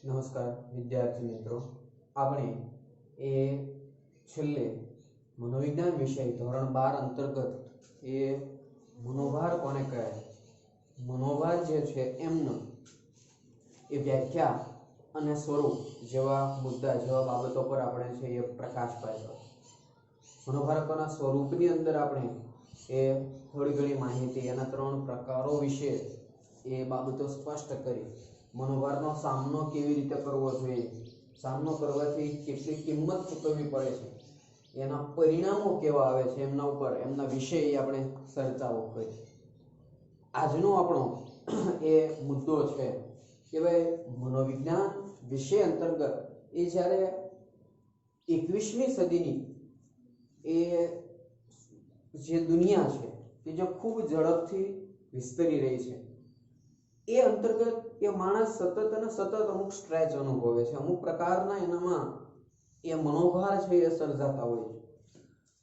નમસ્કાર વિદ્યાર્થી મિત્રો, આપણે એ છેલ્લે મનોવિજ્ઞાન વિષય ધોરણ 12 અંતર્ગત એ મનોભાર કોને કહેવાય, મનોભાર જે છે એમનો એ વ્યાખ્યા અને સ્વરૂપ જેવા મુદ્દા જેવા બાબતો પર આપણે છે એ પ્રકાશ પાડ્યો. મનોભારકોના સ્વરૂપની અંદર આપણે એ થોડી ઘણી માહિતી એના 3 પ્રકારો વિશે એ બાબતો સ્પષ્ટ કરી. મનોભારનો સામનો કેવી રીતે કરવો જોઈએ, સામનો કરવાથી કેટલી કિંમત ચૂકવવી પડે છે, એના પરિણામો કેવા આવે છે, એમના ઉપર એમના વિશે આપણે ચર્ચાઓ કરી. આજનો આપણો એ મુદ્દો છે કે ભાઈ મનોવિજ્ઞાન વિષય અંતર્ગત એ જ્યારે 21મી સદીની એ જે દુનિયા છે કે જે ખૂબ ઝડપથી વિસ્તરી રહી છે એ અંતર્ગત એ માણસ સતત અને સતત અમુક સ્ટ્રેચ અનુભવે છે, અમુક પ્રકારના એનામાં એ મનોભાર છે એ સર્જાતા હોય છે.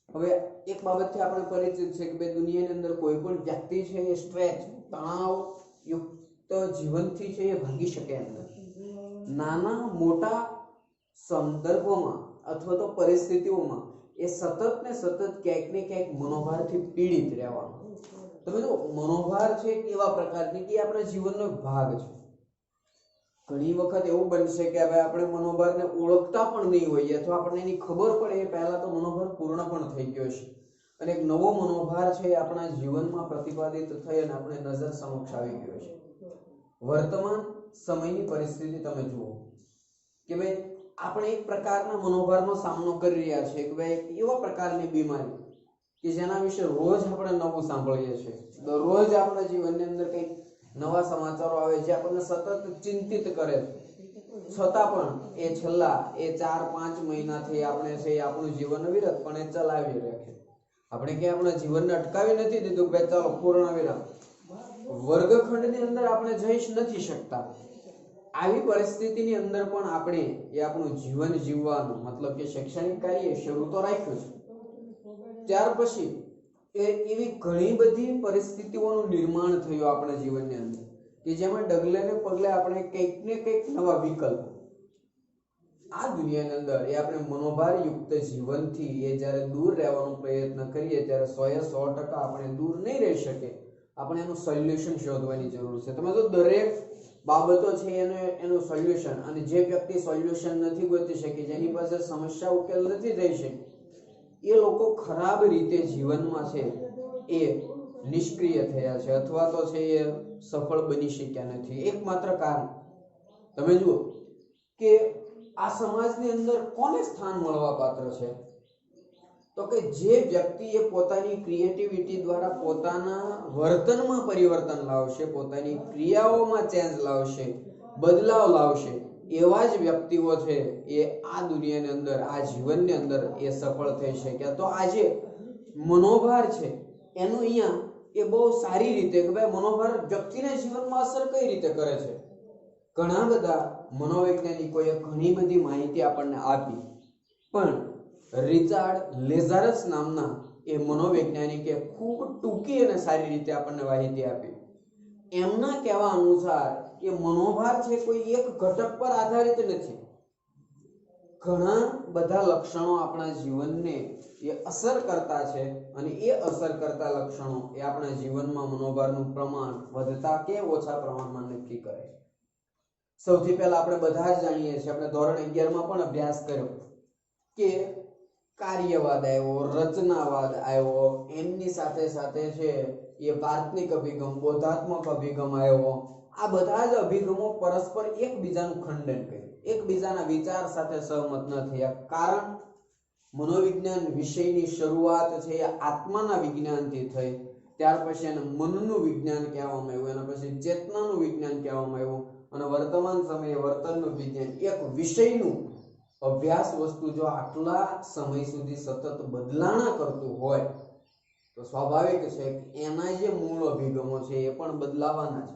હવે એક બાબતથી આપણે પરિચિત છે કે ભાઈ દુનિયાની અંદર કોઈ પણ વ્યક્તિ છે એ સ્ટ્રેચ તણાવ યુક્ત જીવનથી છે એ ભાગી શકે એમ નથી. નાના મોટા સંદર્ભોમાં અથવા તો પરિસ્થિતિઓમાં એ સતત ને સતત ક્યાંક ને ક્યાંક મનોભારથી પીડિત રહેવાનું. તમે જો મનોભાર છે એવા પ્રકારની કે આપણા જીવનનો ભાગ છે. ઘણી વખત એવું બનશે કે હવે આપણે મનોભારને ઓળખતા પણ નહીં હોઈએ અથવા આપણને એની ખબર પડે એ પહેલા તો મનોભાર પૂર્ણ પણ થઈ ગયો છે અને એક નવો મનોભાર છે એ આપણા જીવનમાં પ્રતિપાદિત થઈ અને આપણે નજર સમક્ષ આવી ગયો છે. વર્તમાન સમયની પરિસ્થિતિ તમે જુઓ કે ભાઈ આપણે એક પ્રકારના મનોભારનો સામનો કરી રહ્યા છીએ કે ભાઈ એવા પ્રકારની બીમારી કે જેના વિશે રોજ આપણે નવું સાંભળીએ છીએ. દરરોજ આપણા જીવનની અંદર કંઈક નવા સમાચારો આવે જે આપણને સતત ચિંતિત કરે છે. છતાં પણ એ છેલ્લા એ 4-5 મહિનાથી આપણે છે આપણું જીવન અવિરતપણે ચલાવી રહ્યા છે. આપણે કે આપણા જીવનને અટકાવી નથી દીધું કે ચાલો પૂર્ણ વિરામ, વર્ગખંડની અંદર આપણે જઈ નથી શકતા. આવી પરિસ્થિતિની અંદર પણ આપણે એ આપણું જીવન જીવવાનું મતલબ કે શૈક્ષણિક કાર્ય શરૂ તો રાખ્યું છે. ત્યાર પછી એવી ઘણી બધી પરિસ્થિતિઓનું નિર્માણ થયું આપણા જીવનની અંદર કે જેમાં ડગલે ને પગલે આપણે કંઈક ને કંઈક નવા વિકલ્પ આ દુનિયાની અંદર એ આપણે મનોભાર યુક્ત જીવનથી એ જ્યારે દૂર રહેવાનો પ્રયત્ન કરીએ ત્યારે 100% આપણે દૂર નહીં રહી શકીએ. આપણે એનું સોલ્યુશન શોધવાની જરૂર છે. તમે તો દરેક બાબતો છે એનું સોલ્યુશન, અને જે વ્યક્તિ સોલ્યુશન નથી ગોતી શકી, જેની પાસે સમસ્યા ઉકેલ નથી થઈ શકી, એ લોકો ખરાબ રીતે જીવનમાં છે એ નિષ્ક્રિય થયા છે અથવા તો છે એ સફળ બની શક્યા નથી. એકમાત્ર કારણ તમે જુઓ કે આ સમાજની અંદર કોને સ્થાન મળવા પાત્ર છે, તો કે જે વ્યક્તિ એ પોતાની ક્રિએટિવિટી દ્વારા પોતાના વર્તનમાં પરિવર્તન લાવશે, પોતાની ક્રિયાઓમાં ચેન્જ લાવશે, બદલાવ લાવશે, એવા જ વ્યક્તિઓ છે એ આ દુનિયાની અંદર આ જીવનની અંદર એ સફળ થઈ શક્યા. તો આજે મનોભાર છે એનું અહીંયા એ બહુ સારી રીતે કે ભાઈ મનોભાર વ્યક્તિના જીવનમાં અસર કઈ રીતે કરે છે. ઘણા બધા મનોવૈજ્ઞાનિકોએ ઘણી બધી માહિતી આપણને આપી, પણ રિચાર્ડ લેઝારસ નામના એ મનોવૈજ્ઞાનિકે ખૂબ ટૂંકી અને સારી રીતે આપણને માહિતી આપી. એમના કહેવા અનુસાર એ મનોભાર છે કોઈ એક ઘટક પર આધારિત નથી. ઘણા બધા લક્ષણો આપણા જીવનને એ અસર કરતા છે અને એ અસર કરતા લક્ષણો એ આપણા જીવનમાં મનોભારનું પ્રમાણ વધતા કે ઓછા પ્રમાણમાં નક્કી કરે છે. સૌથી પહેલા આપણે બધા જ જાણીએ છીએ, આપણે ધોરણ 11માં પણ અભ્યાસ કર્યો કે કાર્યવાદ આવ્યો, રચનાવાદ આવ્યો, એમની સાથે સાથે છે એ વાર્તનિક અભિગમ, બોધાત્મક અભિગમ આવ્યો. આ બધા જ અભિગમો પરસ્પર એકબીજાનું ખંડન કર્યું, એકબીજાના વિચાર સાથે સહમત ન થયા. કારણ મનોવિજ્ઞાન વિષયની શરૂઆત છે એ આત્માના વિજ્ઞાનથી થઈ, ત્યાર પછી એને મનનું વિજ્ઞાન કહેવામાં આવ્યું, એના પછી ચેતનાનું વિજ્ઞાન કહેવામાં આવ્યું અને વર્તમાન સમયે વર્તનનું વિજ્ઞાન. એક વિષયનું અભ્યાસ વસ્તુ જો આટલા સમય સુધી સતત બદલાણા કરતું હોય તો સ્વાભાવિક છે કે એના જે મૂળ અભિગમો છે એ પણ બદલાવાના છે.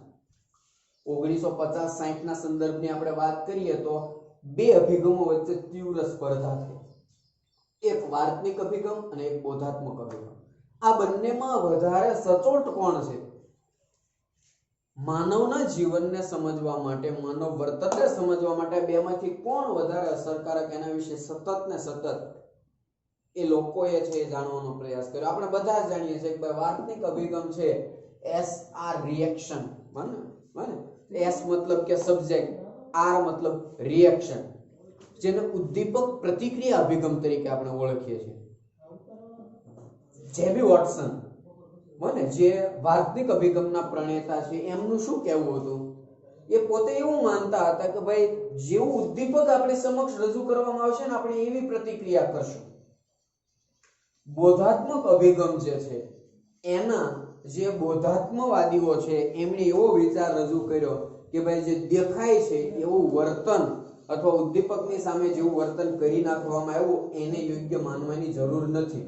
1950-60 ના સંદર્ભની આપણે વાત કરીએ તો બે અભિગમો વચ્ચે તીવ્ર સ્પર્ધા થઈ. એક વાર્તનિક અભિગમ અને એક બોધાત્મક અભિગમ. આ બંનેમાં વધારે સચોટ કોણ છે માનવના જીવનને સમજવા માટે, માનવ વર્તનને સમજવા માટે બેમાંથી કોણ વધારે અસરકારક એના વિશે સતત ને સતત એ લોકોએ છે એ જાણવાનો પ્રયાસ કર્યો. આપણે બધા જ જાણીએ છીએ કે વાર્તનિક અભિગમ છે એસ આર રિએક્શન, બને એસ મતલબ કે સબ્જેક્ટ, આર મતલબ રિએક્શન, જેને ઉદ્દીપક પ્રતિક્રિયા અભિગમ તરીકે આપણે ઓળખીએ છીએ. જેબી વોટસન બને જે વાર્તનિક અભિગમના પ્રણેતા છે, એમનું શું કહેવું હતું? એ પોતે એવું માનતા હતા કે ભાઈ જેવું ઉદ્દીપક આપણી સમક્ષ રજૂ કરવામાં આવશે ને આપણે એવી પ્રતિક્રિયા કરશું. બોધાત્મક અભિગમ જે છે એના જે બોધાત્મવાદીઓ છે એમણે એવો વિચાર રજૂ કર્યો કે ભાઈ જે દેખાય છે એવું વર્તન અથવા ઉદ્દીપકની સામે જેવું વર્તન કરી નાખવામાં આવ્યું એને યોગ્ય માનવાની જરૂર નથી.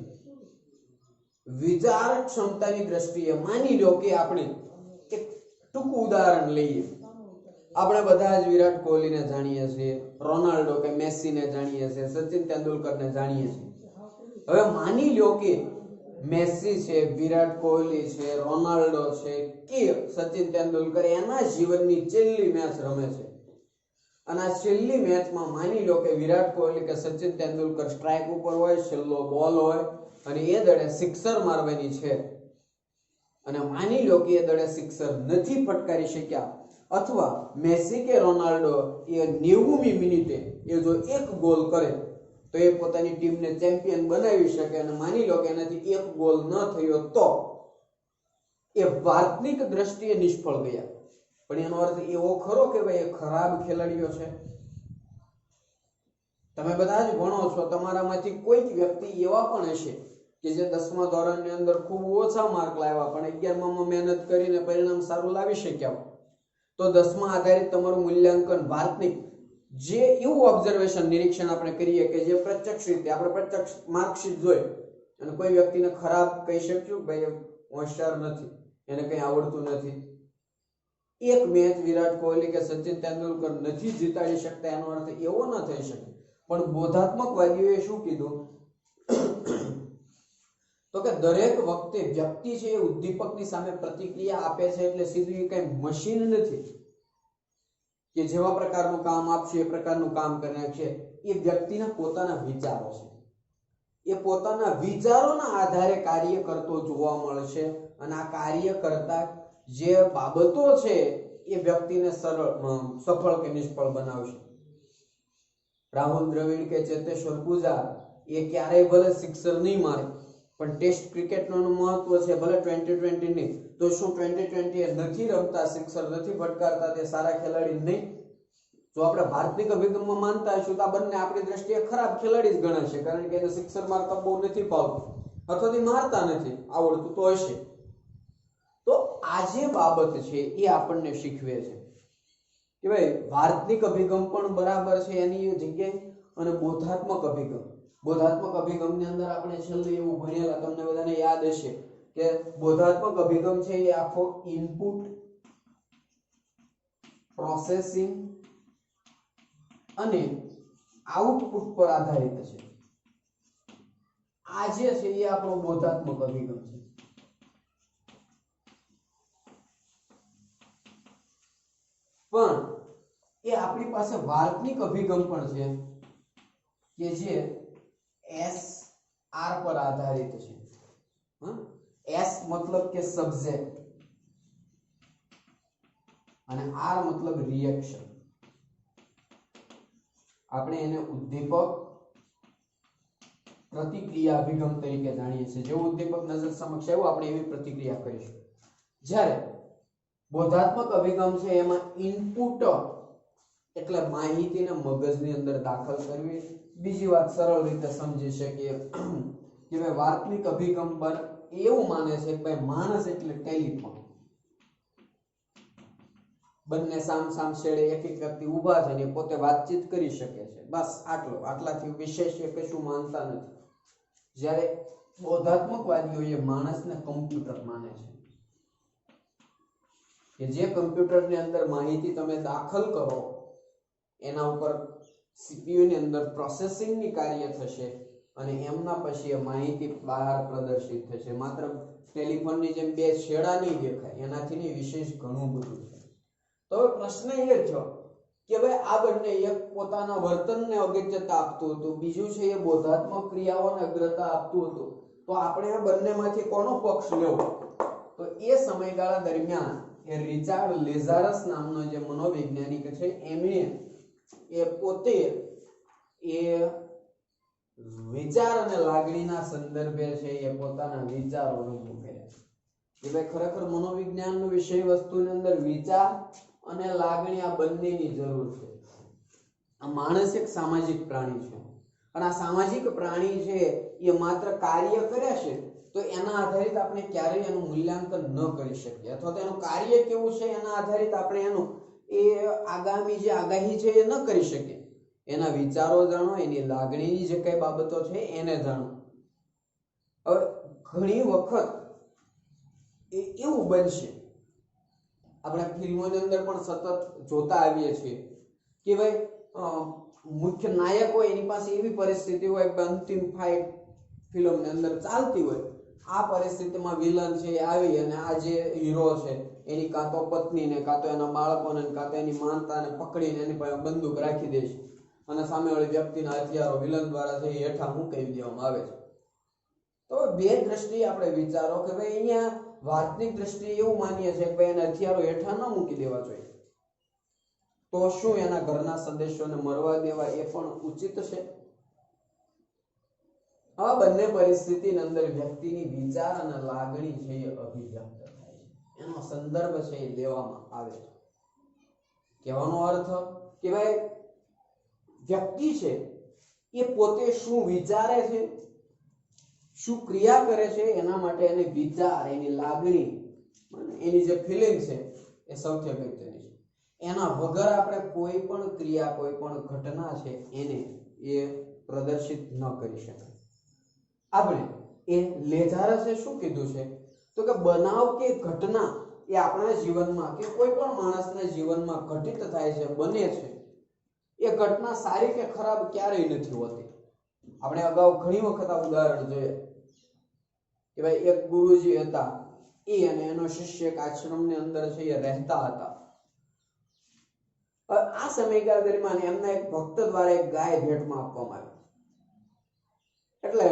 વિચાર ક્ષમતાની દ્રષ્ટિએ માની લો કે આપણે એક ટૂંકું ઉદાહરણ લઈએ. આપણે બધા જ વિરાટ કોહલીને જાણીએ છીએ, રોનાલ્ડો કે મેસીને જાણીએ છીએ, સચિન તેંડુલકરને જાણીએ છીએ. હવે માની લો કે મેસી છે, વિરાટ કોહલી છે, રોનાલ્ડો છે કે સચિન તેંડુલકર એના જીવનની છેલ્લી મેચ રમે છે અને આ છેલ્લી મેચમાં માની લો કે વિરાટ કોહલી કે સચિન તેંડુલકર સ્ટ્રાઇક ઉપર હોય, છેલ્લો બોલ હોય અને એ દડે સિક્સર મારવાની છે અને માની લો કે એ દડે સિક્સર નથી ફટકારી શક્યા અથવા મેસી કે રોનાલ્ડો એ 90મી મિનિટે એ જો એક ગોલ કરે તો એ પોતાની ટીમને ચેમ્પિયન બનાવી શકે અને માની લો કે એનાથી એક ગોલ ન થયો તો એ વાર્તનિક દ્રષ્ટિએ નિષ્ફળ ગયા. પણ એનો અર્થ એવો ખરો કે ભાઈ એ ખરાબ ખેલાડીઓ છે? તમે બધા જ ભણો છો, તમારામાંથી કોઈક વ્યક્તિ એવા પણ હશે કે જે 10મા ધોરણની અંદર ખૂબ ઓછા માર્ક લાવ્યા પણ 11મામાં મહેનત કરીને પરિણામ સારું લાવી શક્યા. તો 10મા આધારિત તમારું મૂલ્યાંકન વાર્તનિક જે એવું ઓબ્ઝર્વેશન નિરીક્ષણ આપણે કરીએ કે જે પ્રત્યક્ષ રીતે આપણે પ્રત્યક્ષ માર્કશીટ જોઈ અને કોઈ વ્યક્તિને ખરાબ કહી શકશું ભાઈ હોશિયાર નથી, એને કંઈ આવડતું નથી. એક મેચ વિરાટ કોહલી કે સચિન તેંડુલકર નથી જીતાડી શકતા એનો અર્થ એવો ન થઈ શકે. પણ બોધાત્મકવાદીઓએ શું કીધું તો કે દરેક વખતે વ્યક્તિ છે એ ઉદ્દીપકની સામે પ્રતિક્રિયા આપે છે એટલે સીધું એ કઈ મશીન નથી કે જેવા પ્રકારનું કામ આપશે એ પ્રકારનું કામ કરી નાખશે. એ વ્યક્તિના પોતાના વિચારો છે, એ પોતાના વિચારોના આધારે કાર્ય કરતો જોવા મળશે અને આ કાર્ય કરતા જે બાબતો છે એ વ્યક્તિને સફળ કે નિષ્ફળ બનાવશે. રાહુલ દ્રવિડ કે ચેતેશ્વર પૂજારા એ ક્યારેય ભલે સિક્સર નહીં મારે પણ ટેસ્ટ ક્રિકેટનું મહત્વ છે ભલે 2020 ની, તો શું 2020 એ નથી રમતા, સિક્સર નથી ફટકારતા, તે સારા ખેલાડી નહીં? જો આપણે ભારતીય અભિગમમાં માનતા હશું તો આ બંને આપણી દ્રષ્ટિએ ખરાબ ખેલાડી જ ગણાશે કારણ કે એને સિક્સર મારતા બહુ નથી ફાવતું અથવા તો મારતા નથી આવડતું તો હશે. તો આ જે બાબત છે એ આપણને શીખવે છે કે ભાઈ વાર્તનિક અભિગમ પણ બરાબર છે એની જગ્યાએ અને બોધાત્મક અભિગમની અંદર આપણે છેલ્લે એવું ભણેલા, તમને બધાને યાદ હશે કે બોધાત્મક અભિગમ છે એ આખો ઇનપુટ પ્રોસેસિંગ અને આઉટપુટ પર આધારિત છે. આ જે છે એ આપણો બોધાત્મક અભિગમ છે. પણ એ આપણી પાસે વાર્તનિક અભિગમ પણ છે કે જે એસ આર પર આધારિત છે. એસ મતલબ કે સબ્જેક્ટ અને આર મતલબ રિએક્શન. આપણે એને ઉદ્દીપક પ્રતિક્રિયા અભિગમ તરીકે જાણીએ છીએ. જેવું ઉદ્દીપક નજર સમક્ષ આવ્યું આપણે એવી પ્રતિક્રિયા કરીશું. જ્યારે બોધાત્મક અભિગમ છે એમાં ઇનપુટ એટલે માહિતીને મગજની અંદર દાખલ કરવી. બીજી વાત સરળ રીતે સમજી શકીએ કે ભાઈ વાર્તનિક અભિગમ પર એવું માને છે કે ભાઈ માણસ એટલે ટેલિફોન, બંને સામ છેડે એક એક વ્યક્તિ ઊભા થઈને પોતે વાતચીત કરી શકે છે, બસ આટલાથી વિશેષ એ કશું માનતા નથી. જ્યારે બોધાત્મકવાદીઓ એ માણસને કમ્પ્યુટર માને છે કે જે કમ્પ્યુટરની અંદર માહિતી તમે દાખલ કરો એના ઉપર સીપીયુ ની અંદર પ્રોસેસિંગની કાર્ય થશે અને એમના પછી એ માહિતી બહાર પ્રદર્શિત થશે. માત્ર ટેલિફોનની જેમ બે છેડા નહીં દેખાય, એનાથી વિશેષ ઘણું બધું છે. તો હવે પ્રશ્ન એ થયો કે ભાઈ આ બંને એક પોતાના વર્તનને અગત્યતા આપતું હતું, બીજું છે એ બોધાત્મક ક્રિયાઓને અગ્રતા આપતું હતું. તો આપણે આ બંનેમાંથી કોનો પક્ષ લેવો? તો એ સમયગાળા દરમિયાન એ રિચાર્ડ લેઝારસ નામનો જે મનોવૈજ્ઞાનિક છે, એમણે એ પોતે એ વિચાર અને લાગણીના સંદર્ભે છે એ પોતાના વિચારો રજૂ કર્યા કે ભાઈ ખરેખર મનોવિજ્ઞાનનો વિષય વસ્તુની અંદર વિચાર અને લાગણી આ બંનેની જરૂર છે. આ માણસ એક સામાજિક પ્રાણી છે અને આ સામાજિક પ્રાણી છે એ માત્ર કાર્ય કરે છે તો એના આધારિત આપણે ક્યારેય એનું મૂલ્યાંકન ન કરી શકીએ, અથવા તો એનું કાર્ય કેવું છે એના આધારિત આપણે એનું એ આગામી જે આગાહી છે એ ન કરી શકીએ. એના વિચારો જાણો, એની લાગણીની જે કઈ બાબતો છે એને જાણો. હવે ઘણી વખત એવું બનશે, આપણે ફિલ્મોની અંદર પણ સતત જોતા આવીએ છીએ કે ભાઈ મુખ્ય નાયક હોય એની પાસે એવી પરિસ્થિતિ હોય કે અંતિમ ફાઇટ ફિલ્મની અંદર ચાલતી હોય, આ પરિસ્થિતિમાં વિલન છે આવી અને આ જે હીરો છે એની કાં તો પત્નીને, કાં તો એના બાળકોને, કાં તો એની માનતાને પકડીને એની પાસે બંદૂક રાખી દે છે અને સામેવાળી વ્યક્તિના હથિયારો વિલન દ્વારા છે હેઠા મૂકી દેવામાં આવે છે. તો બે દ્રષ્ટિએ આપણે વિચારો કે ભાઈ અહીંયા વાર્તનિક દ્રષ્ટિએ એવું માનીએ છીએ કે ભાઈ એને હથિયારો હેઠા ન મૂકી દેવા જોઈએ, તો શું એના ઘરના સદસ્યોને મરવા દેવા એ પણ ઉચિત છે? આ બંને પરિસ્થિતિની અંદર વ્યક્તિની વિચાર અને લાગણી છે એ અભિવ્યક્ત થાય છે, એનો સંદર્ભ છે એ લેવામાં આવે છે. કહેવાનો અર્થ કે ભાઈ વ્યક્તિ છે એ પોતે શું વિચારે છે, શું ક્રિયા કરે છે, એના માટે એને વિચાર, એની લાગણી, એની જે ફિલિંગ છે એ સૌથી અગત્યની છે. એના વગર આપણે કોઈ પણ ક્રિયા, કોઈ પણ ઘટના છે એને એ પ્રદર્શિત ન કરી શકાય. આપણે એ લેઝારસે શું કીધું છે તો કે બનાવ કે ઘટના એ આપણા જીવનમાં કે કોઈ પણ માણસના જીવનમાં ઘટિત થાય છે, બને છે, એ ઘટના સારી કે ખરાબ ક્યારેય નથી હોતી. આપણે અગાઉ ઘણી વખત આ ઉદાહરણ જોયા કે ભાઈ એક ગુરુજી હતા, એ અને એનો શિષ્ય એક આશ્રમની અંદર છે એ રહેતા હતા. આ સમયગાળા દરમિયાન એમના એક ભક્ત દ્વારા એક ગાય ભેટમાં આપવામાં આવી. એટલે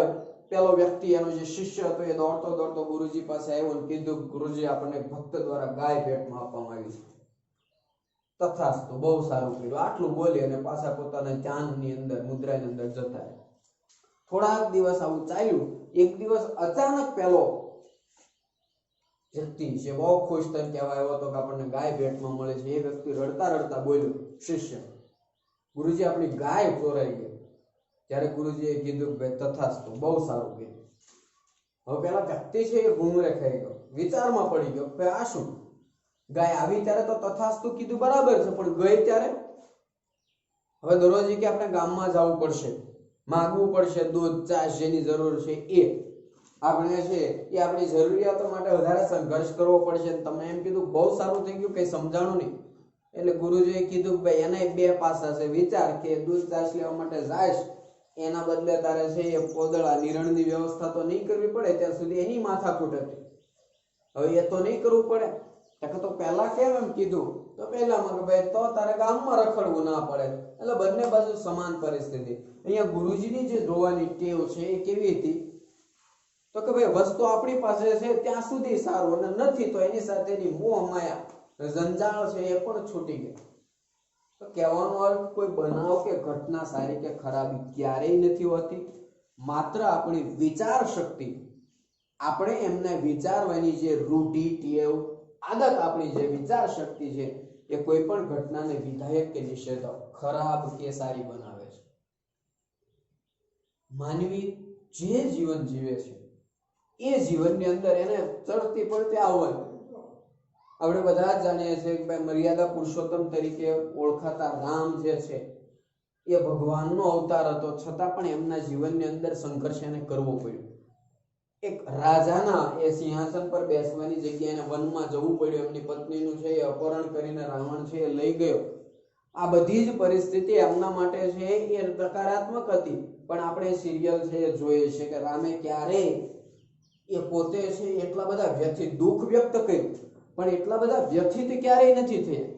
પેલો વ્યક્તિ, એનો જે શિષ્ય હતો, એ દોડતો દોડતો ગુરુજી પાસે આવ્યો અને કીધું, ગુરુજી આપણને ભક્ત દ્વારા ગાય ભેટમાં આપવામાં આવી છે. તથાસ્તુ, બહુ સારું કર્યું, આટલું બોલી અને પાછા પોતાના ધ્યાનની અંદર, મુદ્રાની અંદર જતા રહ્યા. થોડાક દિવસ આવું ચાલ્યું. એક દિવસ અચાનક પેલો વ્યક્તિ જે બહુ ખુશ થઈને કહેવા આવ્યો હતો કે આપણને ગાય ભેટમાં મળે છે, એ વ્યક્તિ રડતા રડતા બોલ્યો, શિષ્ય, ગુરુજી આપણી ગાય ચોરાઈ ગઈ. ત્યારે ગુરુજીએ કીધું કે તથાસ્તુ, બહુ સારું કીધું. હવે પેલા વ્યક્તિ છે એ ગુમરે ખાઈ ગયો, વિચારમાં પડી ગયો કે આ શું, ગાય આવી ત્યારે તો તથાસ્તુ કીધું બરાબર છે, પણ ગઈ ત્યારે? હવે દરરોજ કે આપણે ગામમાં જવું પડશે, માગવું પડશે દૂધ, ચા, જેની જરૂર છે એ આપણે છે એ આપણી જરૂરિયાતો માટે વધારે સંઘર્ષ કરવો પડશે. તમે એમ કીધું બહુ સારું થઈ ગયું, કઈ સમજાણું નહીં. એટલે ગુરુજીએ કીધું ભાઈ એના બે પાસા છે, વિચાર કે દૂધ ચાસ લેવા માટે જાય એના બદલે તારે છે એ પોદળા નિરણની વ્યવસ્થા તો નહીં કરવી પડે, ત્યાં સુધી એની માથાકૂટ હતી. હવે એ તો નહીં કરવું પડે, તો પહેલા કેમ એમ કીધું? તો પહેલામાં કે ભાઈ તો તારે ગામમાં રખડવું ના પડે. એટલે બંને બાજુ સમાન પરિસ્થિતિ. અહીંયા ગુરુજીની જે જોવાની ટેવ છે એ કેવી હતી તો કે ભાઈ વસ્તુ આપણી પાસે છે ત્યાં સુધી સારું, અને નથી તો એની સાથેની મોહ માયા જંજાળ છે એ પણ છૂટી ગઈ. તો કહેવાનો અર્થ કોઈ બનાવ કે ઘટના સારી કે ખરાબ ક્યારેય નથી હોતી, માત્ર આપણી વિચાર શક્તિ, આપણે એમને વિચારવાની જે રૂઢિ, ટેવ, આદત, આપણી જે વિચાર શક્તિ છે એ કોઈ પણ ઘટનાને વિધાયક કે નિષેધક, ખરાબ કે સારી બનાવે છે. માનવી જે જીવન જીવે છે એ જીવનની અંદર એને ચડતી પડતી આવવાનું. આપણે બધા જ જાણીએ છીએ કે મર્યાદા પુરુષોત્તમ તરીકે ઓળખાતા રામ જે છે એ ભગવાનનો અવતાર હતો, છતાં પણ એમના જીવનની અંદર સંઘર્ષ એને કરવો પડ્યો. એક રાજાના એ સિંહાસન પર બેસવાની જગ્યાએ એને વનમાં જવું પડ્યું, એમની પત્નીનું છે એ અપહરણ કરીને રાવણ છે એ લઈ ગયો. આ બધી જ પરિસ્થિતિ એમના માટે છે એ નકારાત્મક હતી, પણ આપણે સિરિયલ છે એ જોઈએ છે કે રામે ક્યારે એ પોતે છે એટલા બધા વ્યથિત દુઃખ વ્યક્ત કર્યું પણ એટલા બધા વ્યથિત ક્યારેય નથી થયા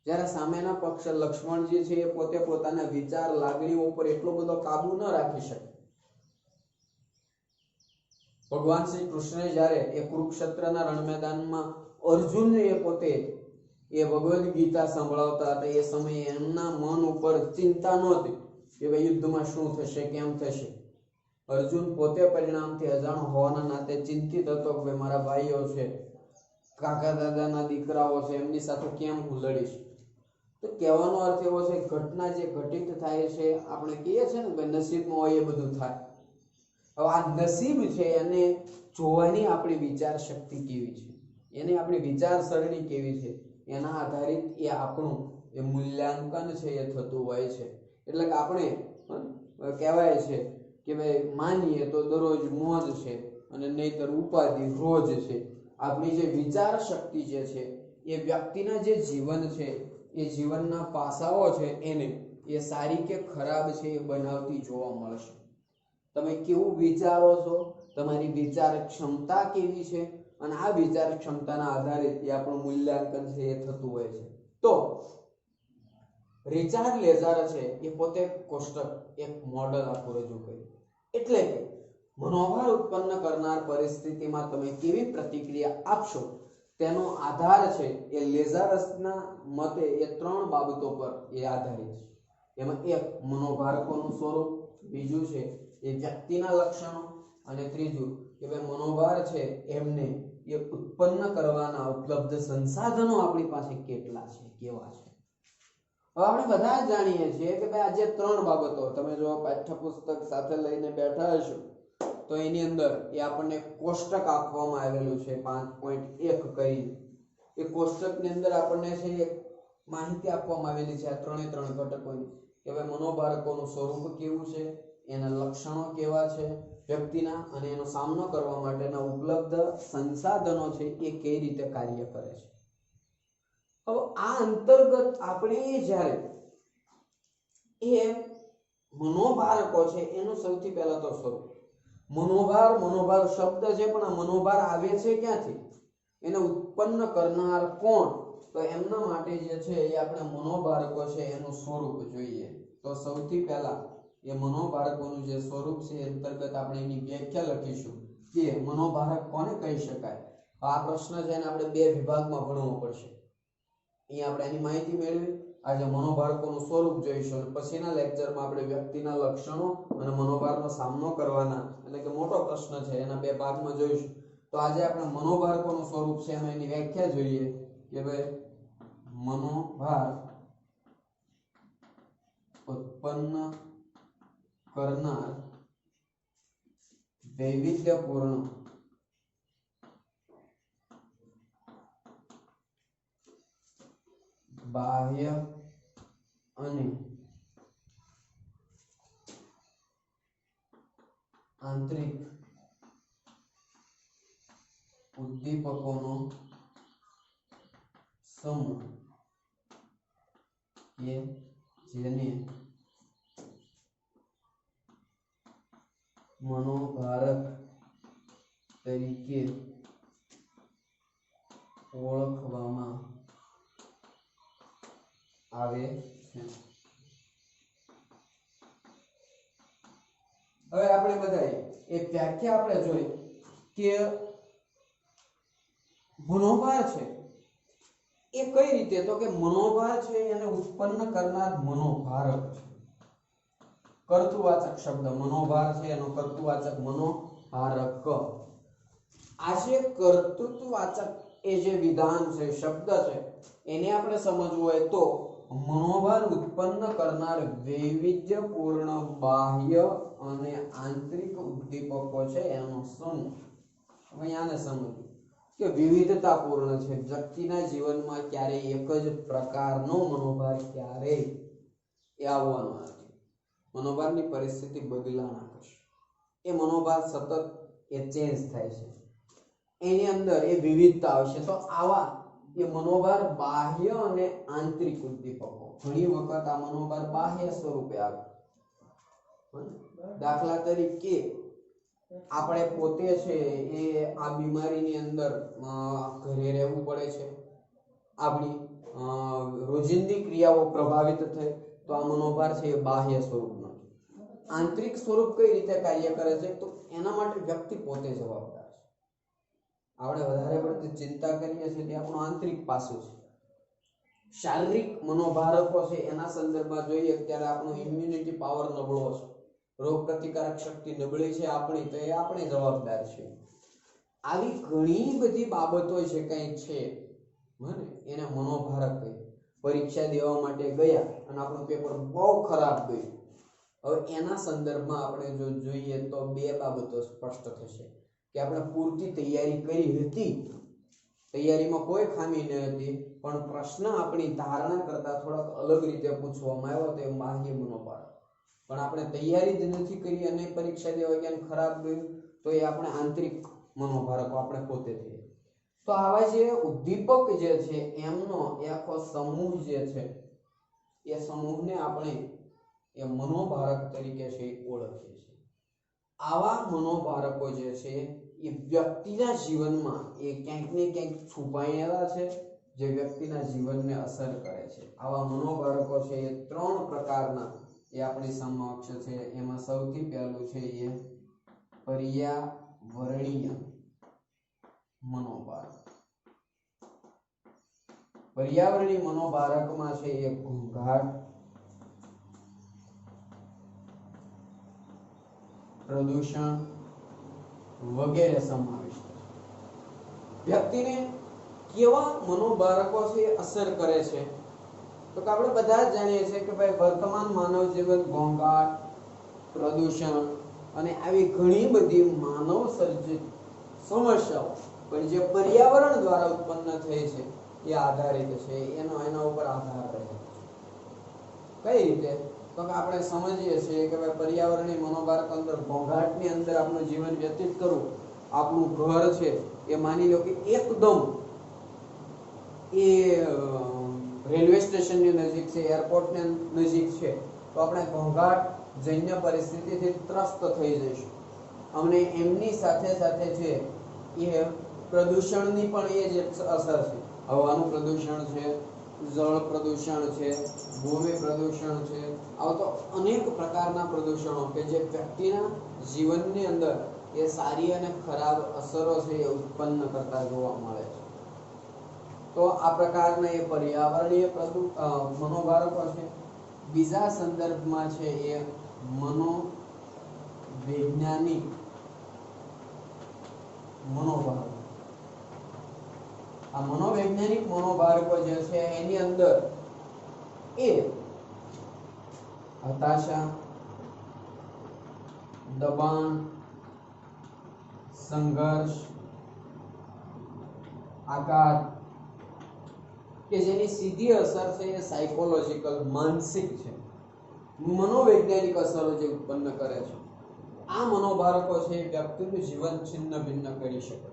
જ્યારે સામેના પક્ષ લક્ષ્મણજી છે એ પોતે પોતાના વિચાર લાગણીઓ ઉપર એટલો બધો કાબુ ન રાખી શકે. ભગવાન શ્રી કૃષ્ણે જ્યારે એ કુરુક્ષેત્રના રણ મેદાનમાં અર્જુનને એ પોતે એ ભગવદ ગીતા સંભળાવતા હતા એ સમયે એમના મન ઉપર ચિંતા નહોતી કે ભાઈ યુદ્ધમાં શું થશે કેમ થશે. અર્જુન પોતે પરિણામથી અજાણ હોવાના નાતે ચિંતિત હતો કે ભાઈ મારા ભાઈઓ છે, કાકા દાદાના દીકરાઓ છે, એમની સાથે કેમ હું લડીશ. તો કહેવાનો અર્થ એવો છે ઘટના જે ઘટિત થાય છે આપણે કહીએ છીએ ને કે નસીબમાં હોય એ બધું થાય. હવે આ નસીબ છે એને જોવાની આપણી વિચાર શક્તિ કેવી છે, એની આપણી વિચારસરણી કેવી છે, એના આધારિત એ આપણું એ મૂલ્યાંકન છે એ થતું હોય છે. એટલે કે આપણે કહેવાય છે કે ભાઈ માનીએ તો દરરોજ મોજ છે અને નહીતર ઉપાધિ રોજ છે. આપણી જે વિચાર શક્તિ જે છે એ વ્યક્તિના જે જીવન છે એ જીવનના પાસાઓ છે એને એ સારી કે ખરાબ છે એ બનાવતી જોવા મળશે. તમે કેવું વિચારો છો, તમારી વિચાર ક્ષમતા કેવી છે અને આ વિચાર ક્ષમતાના આધારે એ આપણું મૂલ્યાંકન છે એ થતું હોય છે. તો રિચાર્ડ લેઝાર છે એ પોતે કોષ્ટક એક મોડલ આખું રજૂ કર્યું. એટલે કે મનોભાર ઉત્પન્ન કરનાર પરિસ્થિતિમાં તમે કેવી પ્રતિક્રિયા આપશો તેનો આધાર છે એ લેઝારસના મતે એ 3 બાબતો પર એ આધારિત છે. એમાં એક મનોભારકોનું સ્વરૂપ, બીજું છે એ વ્યક્તિના લક્ષણો અને ત્રીજું કે ભાઈ મનોભાર છે એમને એ ઉત્પન્ન કરવાના ઉપલબ્ધ સંસાધનો આપણી પાસે કેટલા છે, કેવા છે. હવે આપણે બધા જાણીએ છીએ કે ભાઈ આ જે 3 બાબતો તમે જો પાઠ્યપુસ્તક સાથે લઈને બેઠા હશો તો એની અંદર એ આપણને કોષ્ટક આપવામાં આવેલું છે 5.1 કરીને. એ કોષ્ટકની અંદર આપણને છે એક માહિતી આપવામાં આવેલી છે આ 3 ઘટકોની કે ભાઈ મનોભારકોનું સ્વરૂપ કેવું છે, એના લક્ષણો કેવા છે વ્યક્તિના અને એનો સામનો કરવા માટેના ઉપલબ્ધ સંસાધનો છે એ કઈ રીતે કાર્ય કરે છે. હવે આ અંતર્ગત આપણે જ્યારે એ મનોભારકો છે એનું સૌથી પહેલા તો સ્વરૂપ મનોભાર શબ્દ છે પણ આ મનોભાર આવે છે ક્યાંથી, એને ઉત્પન્ન કરનાર કોણ, તો એમના માટે જે છે એ આપણે મનોભારકો છે એનું સ્વરૂપ જોઈએ. તો સૌથી પહેલા એ મનોભારકોનું જે સ્વરૂપ છે એ અંતર્ગત આપણે એની વ્યાખ્યા લખીશું કે મનોભારક કોને કહી શકાય. આ પ્રશ્ન છે એને આપણે 2 વિભાગમાં ભણવો પડશે. અહીંયા આપણે એની માહિતી મેળવી, આજે મનોભારકોનું સ્વરૂપ જોઈશું અને પછીના લેક્ચરમાં આપણે વ્યક્તિના લક્ષણો અને મનોભારનો સામનો કરવાના એટલે કે મોટો પ્રશ્ન છે એના 2 ભાગમાં જોઈશું. તો આજે આપણે મનોભારકોનું સ્વરૂપ છે એમાં એની વ્યાખ્યા જોઈએ કે ભાઈ મનોભાર ઉત્પન્ન કરનાર વૈવિધ્યપૂર્ણ બાહ્ય અને આંતરિક ઉદ્દીપકોનો સમૂહ કે જેને મનોભારક તરીકે ઓળખવામાં આવે છે. હવે આપણે બધાએ એક વ્યાખ્યા આપણે જોઈ કે મનોભાર છે એ કઈ રીતે, તો કે મનોભાર છે એને ઉત્પન્ન કરનાર મનોભારક છે. કર્તૃવાચક શબ્દ મનોભાર છે એનો કર્તૃવાચક મનોભારક. આ જે કર્તૃત્વવાચક એ જે વિધાન છે શબ્દ છે એને આપણે સમજવું હોય તો મનોભાર ઉત્પન્ન કરનાર વૈવિધ્યપૂર્ણ બાહ્ય અને આંતરિક ઉદ્દીપકો છે એનો સમૂહ. અહીંયાને સમજવું કે વિવિધતાપૂર્ણ છે. વ્યક્તિના જીવનમાં ક્યારેય એક જ પ્રકારનો મનોભાર ક્યારેય આવવાનો નથી. મનોભારની પરિસ્થિતિ બદલાના કરશે. એ મનોભાર સતત એ ચેન્જ થાય છે, એની અંદર એ વિવિધતા આવશે. તો આવા એ મનોભાર બાહ્ય અને આંતરિક ઉદ્દીપકો ઘણી વખત આ મનોભાર બાહ્ય સ્વરૂપે આવે, દાખલા તરીકે આપણે પોતે છે એ આ બીમારીની અંદર ઘરે રહેવું પડે છે, આપણી રોજિંદી ક્રિયાઓ પ્રભાવિત થાય, તો આ મનોભાર છે એ બાહ્ય સ્વરૂપનો છે. આંતરિક સ્વરૂપ કઈ રીતે કાર્ય કરે છે, તો એના માટે વ્યક્તિ પોતે જવાબદાર છે. આપણે વધારે પડતી ચિંતા કરીએ છીએ તે આપણું આંતરિક પાસું છે. શારીરિક મનોભારકો છે એના સંદર્ભમાં જોઈએ ત્યારે આપણો ઇમ્યુનિટી પાવર નબળો છે, રોગ પ્રતિકારક શક્તિ નબળી છે આપણી, તો એ આપણે જવાબદાર છે. આવી ઘણી બધી બાબતો છે કઈ છે એને મનોભારક કહે. પરીક્ષા દેવા માટે ગયા અને આપણું પેપર બહુ ખરાબ ગયું, હવે એના સંદર્ભમાં આપણે જો જોઈએ તો બે બાબતો સ્પષ્ટ થશે કે આપણે પૂરતી તૈયારી કરી હતી, તૈયારીમાં કોઈ ખામી ન હતી, પણ પ્રશ્ન આપણી ધારણા કરતા થોડાક અલગ રીતે પૂછવામાં આવ્યો તો એ બાહ્ય મનોભારક. પણ આપણે તૈયારી જ નથી કરી અને પરીક્ષા દેવા ગયા ખરાબ ગયું, તો એ આપણે આંતરિક મનોભારકો આપણે પોતે થઈએ. તો આવા જે ઉદ્દીપક જે છે એમનો એ આખો સમૂહ જે છે એ સમૂહને આપણે એ મનોભારક તરીકે છે ઓળખીએ છીએ. આવા મનોભારકો જે છે એ વ્યક્તિના જીવનમાં એ ક્યાંક ને ક્યાંક છુપાયેલા છે, જે વ્યક્તિના જીવનને અસર કરે છે. આવા મનોભારકો છે એ ત્રણ પ્રકારના એ આપણી સમક્ષ છે. એમાં સૌથી પહેલું છે એ પર્યાવરણીય મનોભારક. પર્યાવરણીય મનોભારકમાં છે એ ઘોંઘાટ, પ્રદૂષણ વગેરે સમાવિષ્ટ છે. વ્યક્તિને કેવા મનોભારકો છે અસર કરે છે, તો કે આપણે બધા જ જાણીએ છીએ કે ભાઈ વર્તમાન માનવ જીવન ઘોંઘાટ, પ્રદૂષણ અને આવી ઘણી બધી માનવ સર્જિત સમસ્યાઓ પણ જે પર્યાવરણ દ્વારા ઉત્પન્ન થઈ છે એ આધારિત છે, એના ઉપર આધાર રહે છે. કઈ રીતે, તો કે આપણે સમજીએ છીએ કે ભાઈ પર્યાવરણીય મનોભારક અંદર ઘોંઘાટની અંદર આપણું જીવન વ્યતીત કરવું, આપણું ઘર છે એ માની લો કે એકદમ એ રેલવે સ્ટેશનની નજીક છે, એરપોર્ટની નજીક છે, તો આપણે ઘોંઘાટ જન્ય પરિસ્થિતિથી ત્રસ્ત થઈ જઈશું. અમને એમની સાથે સાથે છે એ પ્રદૂષણની પણ એ જ અસર છે. હવાનું પ્રદૂષણ છે, જળ પ્રદૂષણ છે, ભૂમિ પ્રદૂષણ છે, આવા તો અનેક પ્રકારના પ્રદૂષણો કે જે વ્યક્તિના જીવનની અંદર એ સારી અને ખરાબ અસરો છે એ ઉત્પન્ન કરતા જોવા મળે છે. તો આ પ્રકારના એ પર્યાવરણીય મનોભારકો છે. બીજા સંદર્ભમાં છે એ મનોવૈજ્ઞાનિક મનોભારક. આ મનોવૈજ્ઞાનિક મનોભારકો જે છે એની અંદર એ હતાશા, દબાણ, સંઘર્ષ, આઘાત કે જેની સીધી અસર છે એ સાયકોલોજીકલ માનસિક છે, મનોવૈજ્ઞાનિક અસરો જે ઉત્પન્ન કરે છે. આ મનોભારકો છે વ્યક્તિનું જીવન છિન્ન ભિન્ન કરી શકે છે.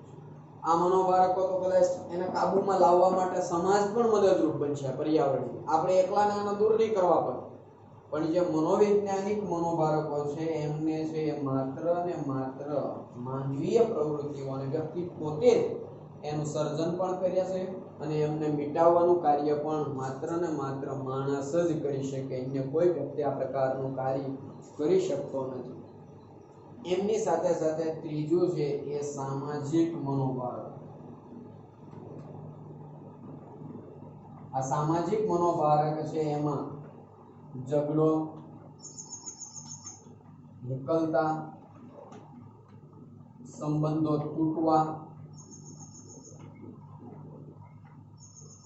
આ મનોભારકો તો કદાચ એને કાબૂમાં લાવવા માટે સમાજ પણ મદદરૂપ બનશે. પર્યાવરણ આપણે એકલાને આને દૂર નહીં કરવા પડે, પણ જે મનોવૈજ્ઞાનિક મનોભારકો છે એમને છે માત્ર ને માત્ર માનવીય પ્રવૃત્તિઓ અને વ્યક્તિ પોતે એનું સર્જન પણ કર્યા છે અને એમને મિટાવવાનું કાર્ય પણ માત્ર ને માત્ર માણસ જ કરી શકે. અન્ય કોઈ વ્યક્તિ આ પ્રકારનું કાર્ય કરી શકતો નથી. એમની સાથે સાથે ત્રીજું છે એ સામાજિક મનોભારક. આ સામાજિક મનોભારક છે એમાં ઝઘડો, વિકલતા, સંબંધો તૂટવા.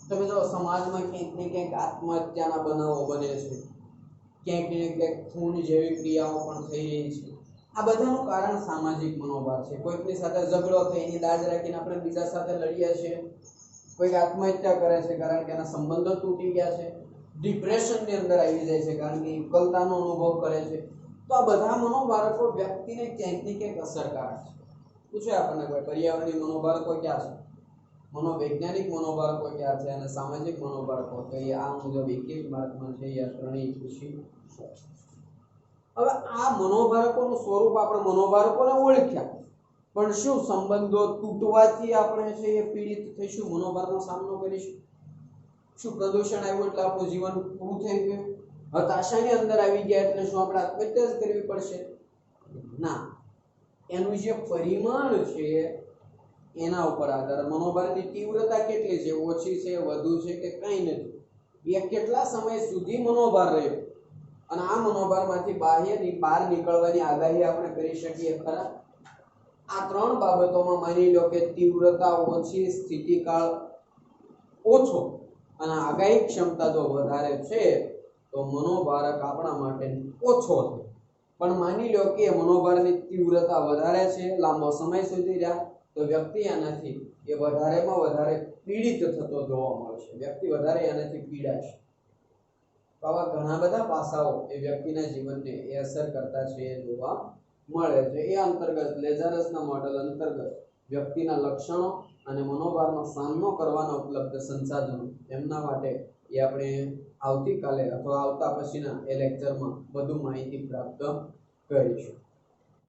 તમે જો સમાજમાં ક્યાંક ને ક્યાંક આત્મહત્યાના બનાવો બને છે, ક્યાંક ને ક્યાંક ખૂન જેવી ક્રિયાઓ પણ થઈ રહી છે. આ બધાનું કારણ સામાજિક મનોભાર છે. કોઈકની સાથે ઝઘડો થઈ એની દાજ રાખીને આપણે બીજા સાથે લડીએ છીએ. કોઈક આત્મહત્યા કરે છે કારણ કે એના સંબંધો તૂટી ગયા છે. ડિપ્રેશનની અંદર આવી જાય છે કારણ કે એકલતાનો અનુભવ કરે છે. તો આ બધા મનોભારકો વ્યક્તિને ક્યાંક ને ક્યાંક અસરકારક છે. પૂછે આપણને કોઈ પર્યાવરણીય મનોભારકો ક્યાં છે, મનોવૈજ્ઞાનિક મનોભારકો ક્યાં છે અને સામાજિક મનોભારકો, તો એ આ મુજબ એક એક માર્કમાં છે. આ ત્રણેય પૂછી. હવે આ મનોભારકોનું સ્વરૂપ આપણે મનોભારકોને ઓળખ્યા, પણ શું સંબંધો તૂટવાથી આપણે છે એ પીડિત થઈશું, મનોભારનો સામનો કરીશું? શું પ્રદૂષણ આવ્યું એટલે આપણું જીવન પૂરું થઈ ગયું? હતાશાની અંદર આવી ગયા એટલે શું આપણે આત્મહત્યા જ કરવી પડશે? ના, એનું જે પરિમાણ છે એના ઉપર આધાર. મનોભારની તીવ્રતા કેટલી છે, ઓછી છે, વધુ છે કે કંઈ નથી, એ કેટલા સમય સુધી મનોભાર રહ્યો, અને આ મનોભારમાંથી બહાર નીકળવાની આગાહી આપણે કરી શકીએ ખરા? આ ત્રણ બાબતોમાં માની લો કે તીવ્રતા ઓછી, સ્થિતિકાળ ઓછો અને આગાહી ક્ષમતા જો વધારે છે તો મનોભારક આપણા માટે ઓછો છે. પણ માની લો કે મનોભારની તીવ્રતા વધારે છે, લાંબો સમય સુધી રહ્યા, તો વ્યક્તિ આનાથી એ વધારેમાં વધારે પીડિત થતો જોવા મળશે, વ્યક્તિ વધારે આનાથી પીડાશે. તો આવા ઘણા બધા પાસાઓ એ વ્યક્તિના જીવનને એ અસર કરતા છે એ જોવા મળે છે. એ અંતર્ગત લેઝરસના મોડેલ અંતર્ગત વ્યક્તિના લક્ષણો અને મનોભારનો સામનો કરવાના ઉપલબ્ધ સંસાધનો એમના માટે એ આપણે આવતીકાલે અથવા આવતા પછીના એ લેક્ચરમાં વધુ માહિતી પ્રાપ્ત કરીશું.